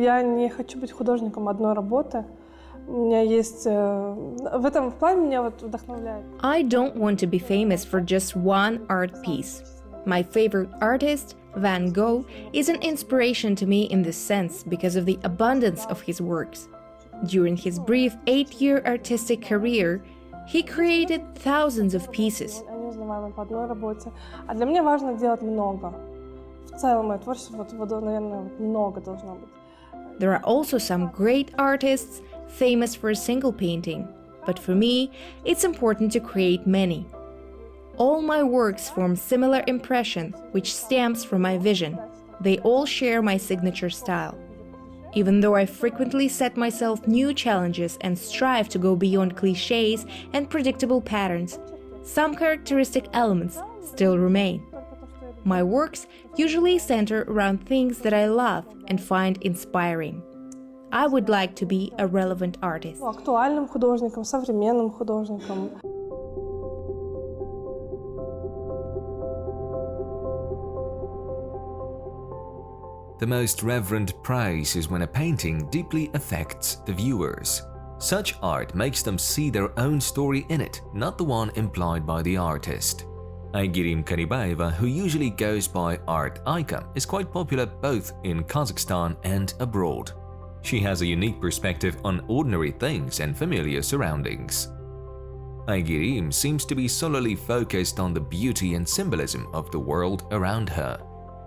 я не хочу быть художником одной работы. У меня есть в этом плане меня вот вдохновляет. I don't want to be famous for just one art piece. My favorite artist, Van Gogh, is an inspiration to me in this sense because of the abundance of his works. During his brief 8-year artistic career, he created thousands of pieces. Они узнаваемы по одной работе. А для меня важно делать много. В целом, мое творчество, наверное, много должно быть. There are also some great artists famous for a single painting, but for me, it's important to create many. All my works form similar impression, which stems from my vision. They all share my signature style. Even though I frequently set myself new challenges and strive to go beyond clichés and predictable patterns, some characteristic elements still remain. My works usually center around things that I love and find inspiring. I would like to be a relevant artist. Актуальным художником, современным художником. The most reverent praise is when a painting deeply affects the viewers. Such art makes them see their own story in it, not the one implied by the artist. Aigerim Karibayeva, who usually goes by Art Icon, is quite popular both in Kazakhstan and abroad. She has a unique perspective on ordinary things and familiar surroundings. Aigerim seems to be solely focused on the beauty and symbolism of the world around her.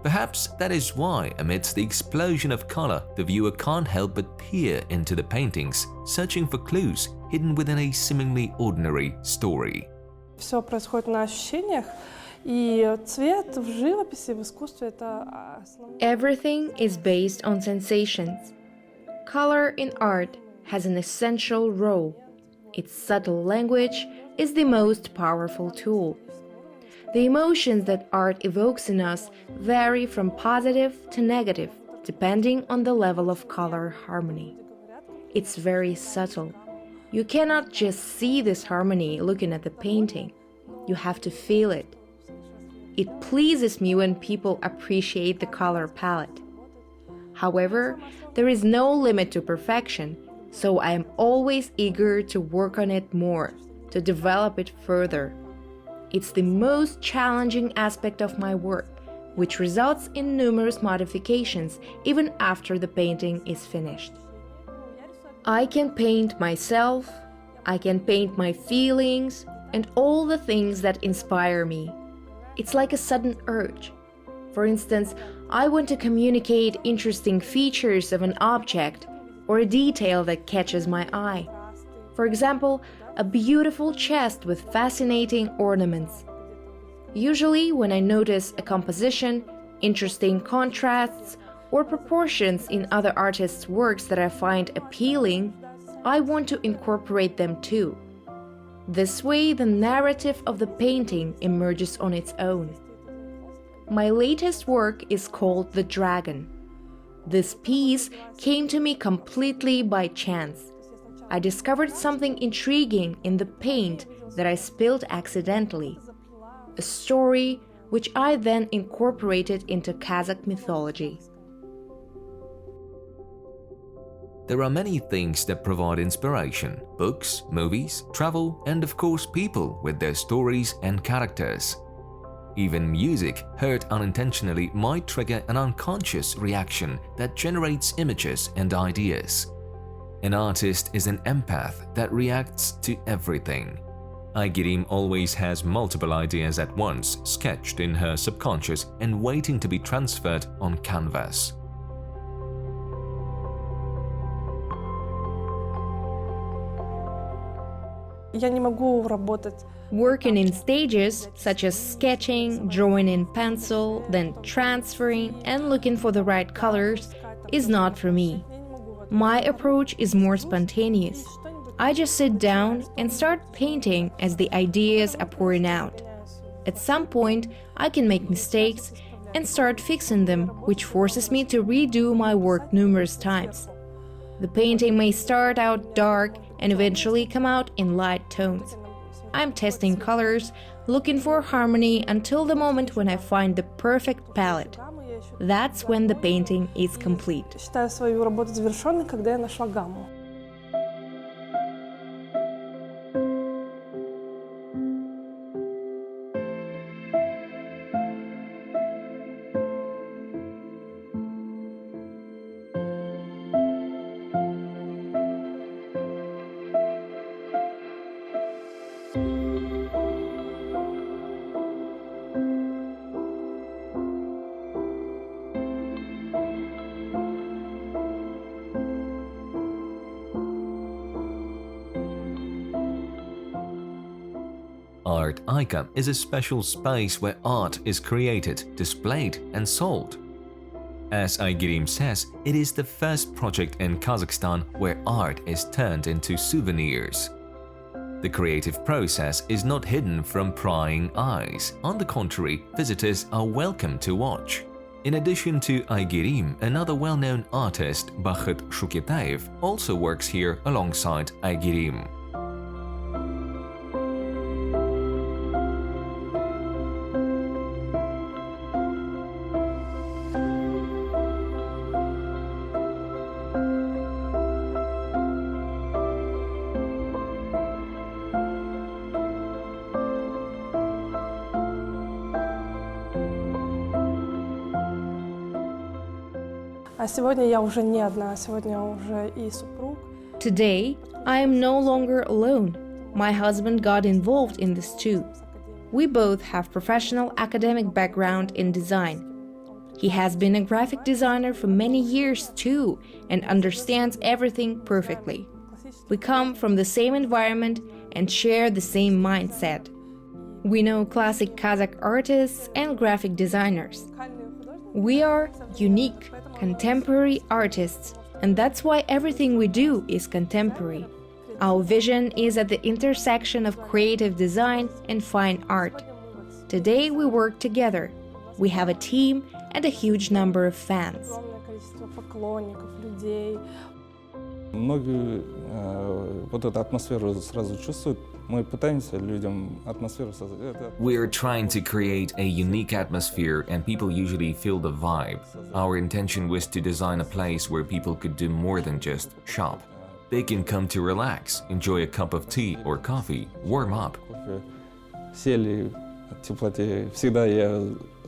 Perhaps that is why, amidst the explosion of color, the viewer can't help but peer into the paintings, searching for clues hidden within a seemingly ordinary story. Все происходит на ощущениях, и цвет в живописи, в искусстве – это основное. Everything is based on sensations. Color in art has an essential role. Its subtle language is the most powerful tool. The emotions that art evokes in us vary from positive to negative, depending on the level of color harmony. It's very subtle. You cannot just see this harmony looking at the painting. You have to feel it. It pleases me when people appreciate the color palette. However, there is no limit to perfection, so I am always eager to work on it more, to develop it further. It's the most challenging aspect of my work, which results in numerous modifications even after the painting is finished. I can paint myself, I can paint my feelings, and all the things that inspire me. It's like a sudden urge. For instance, I want to communicate interesting features of an object or a detail that catches my eye. For example, a beautiful chest with fascinating ornaments. Usually, when I notice a composition, interesting contrasts, or proportions in other artists' works that I find appealing, I want to incorporate them too. This way, the narrative of the painting emerges on its own. My latest work is called The Dragon. This piece came to me completely by chance. I discovered something intriguing in the paint that I spilled accidentally. A story which I then incorporated into Kazakh mythology. There are many things that provide inspiration: books, movies, travel, and of course people with their stories and characters. Even music, heard unintentionally, might trigger an unconscious reaction that generates images and ideas. An artist is an empath that reacts to everything. Aigerim always has multiple ideas at once, sketched in her subconscious and waiting to be transferred on canvas. Я не могу работать. Working in stages, such as sketching, drawing in pencil, then transferring and looking for the right colors, is not for me. My approach is more spontaneous. I just sit down and start painting as the ideas are pouring out. At some point, I can make mistakes and start fixing them, which forces me to redo my work numerous times. The painting may start out dark and eventually come out in light tones. I'm testing colors, looking for harmony until the moment when I find the perfect palette. That's when the painting is complete. Считаю свою работу завершенной, когда я нашла гамму. Art Icon is a special space where art is created, displayed, and sold. As Aigerim says, it is the first project in Kazakhstan where art is turned into souvenirs. The creative process is not hidden from prying eyes. On the contrary, visitors are welcome to watch. In addition to Aigerim, another well-known artist, Bakht also works here alongside Aigerim. А сегодня я уже не одна, сегодня уже и супруг. Today, I am no longer alone. My husband got involved in this too. We both have professional academic background in design. He has been a graphic designer for many years too and understands everything perfectly. We come from the same environment and share the same mindset. We know classic Kazakh artists and graphic designers. We are unique, contemporary artists, and that's why everything we do is contemporary. Our vision is at the intersection of creative design and fine art. Today we work together. We have a team and a huge number of fans. Многие вот эту атмосферу сразу чувствуют. Мы пытаемся людям атмосферу создать. We're trying to create a unique atmosphere and people usually feel the vibe. Our intention was to design a place where people could do more than just shop. They can come to relax, enjoy a cup of tea or coffee, warm up. Сели в теплоте. Всегда я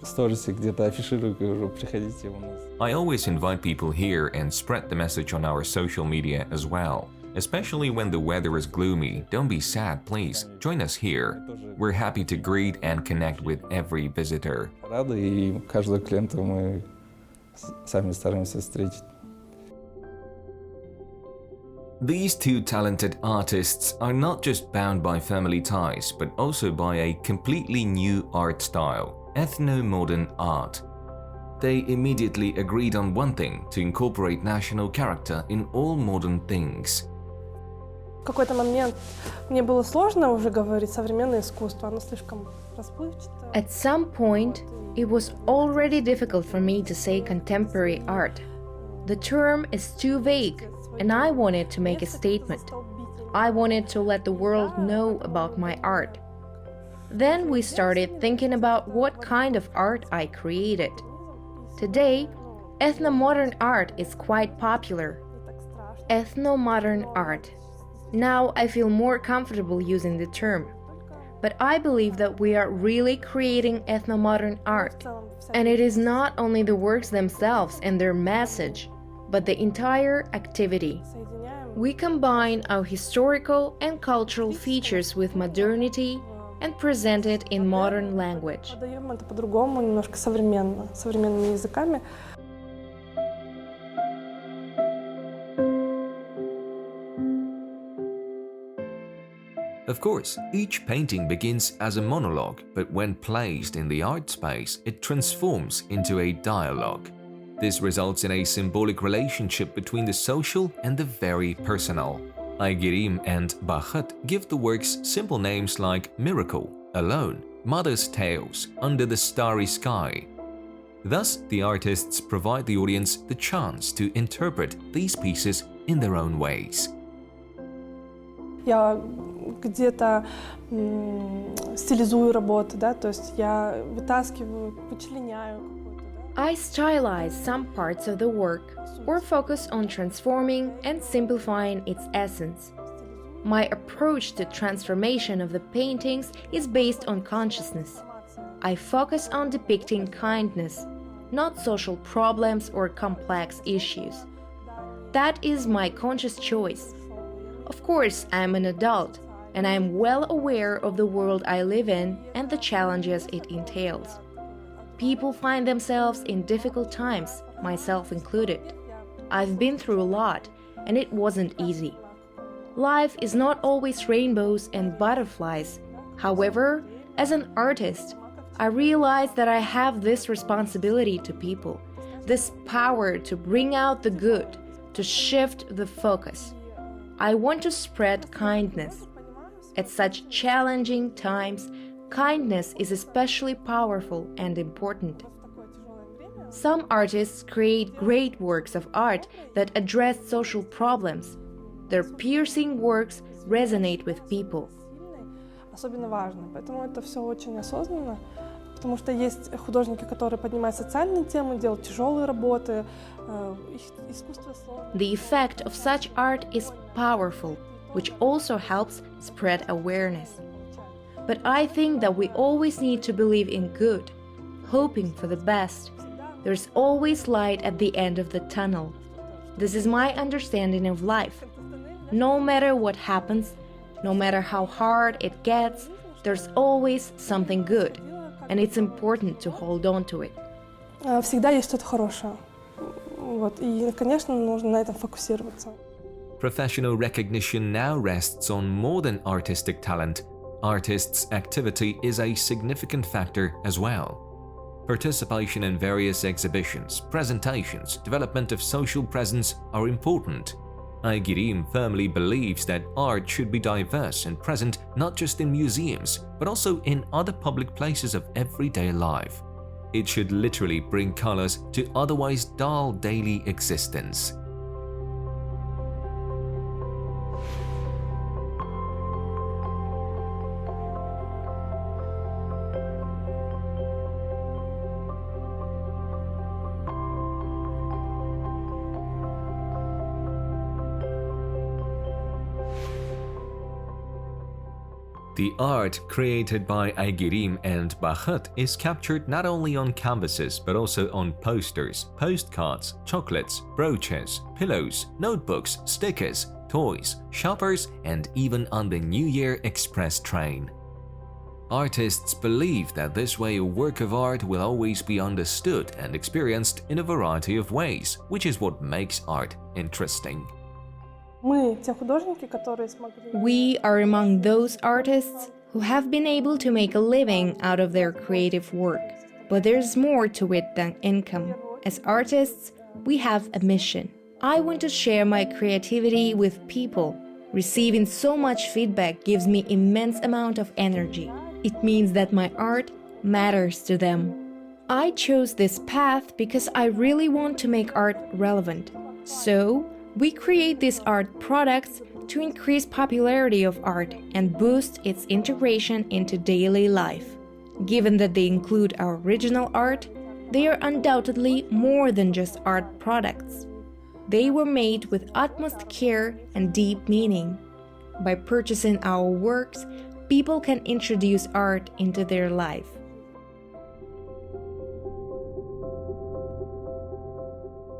в сторисе где-то афиширую, говорю, приходите у нас. I always invite people here and spread the message on our social media as well. Especially when the weather is gloomy, don't be sad, please. Join us here. We're happy to greet and connect with every visitor. Рады, и каждого клиента мы сами стараемся встретить. These two talented artists are not just bound by family ties, but also by a completely new art style, ethno-modern art. They immediately agreed on one thing, to incorporate national character in all modern things. В какой-то момент мне было сложно уже говорить современное искусство, оно слишком расплывчато. At some point, it was already difficult for me to say contemporary art. The term is too vague, and I wanted to make a statement. I wanted to let the world know about my art. Then we started thinking about what kind of art I created. Today, ethno-modern art is quite popular. Ethno-modern art. Now I feel more comfortable using the term. But I believe that we are really creating ethno-modern art. And it is not only the works themselves and their message, but the entire activity. We combine our historical and cultural features with modernity and present it in modern language. Подаем это по-другому, немножко современными языками. Of course, each painting begins as a monologue, but when placed in the art space, it transforms into a dialogue. This results in a symbolic relationship between the social and the very personal. Aigerim and Bakht give the works simple names like Miracle, Alone, Mother's Tales, Under the Starry Sky. Thus, the artists provide the audience the chance to interpret these pieces in their own ways. Я где-то стилизую работу, да, то есть я вытаскиваю, вычленяю. I stylize some parts of the work or focus on transforming and simplifying its essence. My approach to transformation of the paintings is based on consciousness. I focus on depicting kindness, not social problems or complex issues. That is my conscious choice. Of course, I am an adult, and I am well aware of the world I live in and the challenges it entails. People find themselves in difficult times, myself included. I've been through a lot, and it wasn't easy. Life is not always rainbows and butterflies. However, as an artist, I realize that I have this responsibility to people, this power to bring out the good, to shift the focus. I want to spread kindness. At such challenging times, kindness is especially powerful and important. Some artists create great works of art that address social problems. Their piercing works resonate with people. Особенно важно, поэтому это все очень осознанно, потому что есть художники, которые поднимают социальные темы, делают тяжелые работы, искусство сложно. The effect of such art is powerful, which also helps spread awareness. But I think that we always need to believe in good, hoping for the best. There's always light at the end of the tunnel. This is my understanding of life. No matter what happens, no matter how hard it gets, there's always something good, and it's important to hold on to it. Всегда есть что-то хорошее. Вот. И, конечно, нужно на этом фокусироваться. Professional recognition now rests on more than artistic talent. Artists' activity is a significant factor as well. Participation in various exhibitions, presentations, development of social presence are important. Aigerim firmly believes that art should be diverse and present not just in museums, but also in other public places of everyday life. It should literally bring colors to otherwise dull daily existence. The art created by Aigerim and Bakht is captured not only on canvases but also on posters, postcards, chocolates, brooches, pillows, notebooks, stickers, toys, shoppers, and even on the New Year Express train. Artists believe that this way a work of art will always be understood and experienced in a variety of ways, which is what makes art interesting. We are among those artists who have been able to make a living out of their creative work. But there's more to it than income. As artists, we have a mission. I want to share my creativity with people. Receiving so much feedback gives me immense amount of energy. It means that my art matters to them. I chose this path because I really want to make art relevant. So, we create these art products to increase popularity of art and boost its integration into daily life. Given that they include our original art, they are undoubtedly more than just art products. They were made with utmost care and deep meaning. By purchasing our works, people can introduce art into their life.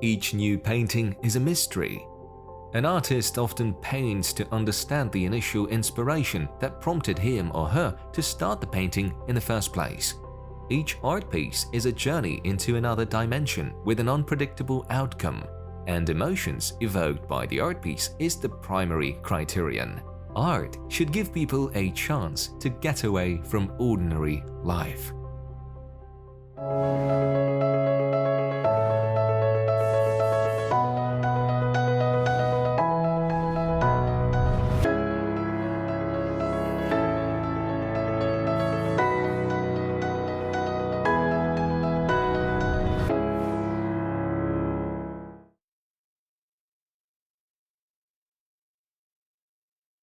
Each new painting is a mystery. An artist often paints to understand the initial inspiration that prompted him or her to start the painting in the first place. Each art piece is a journey into another dimension with an unpredictable outcome, and emotions evoked by the art piece is the primary criterion. Art should give people a chance to get away from ordinary life.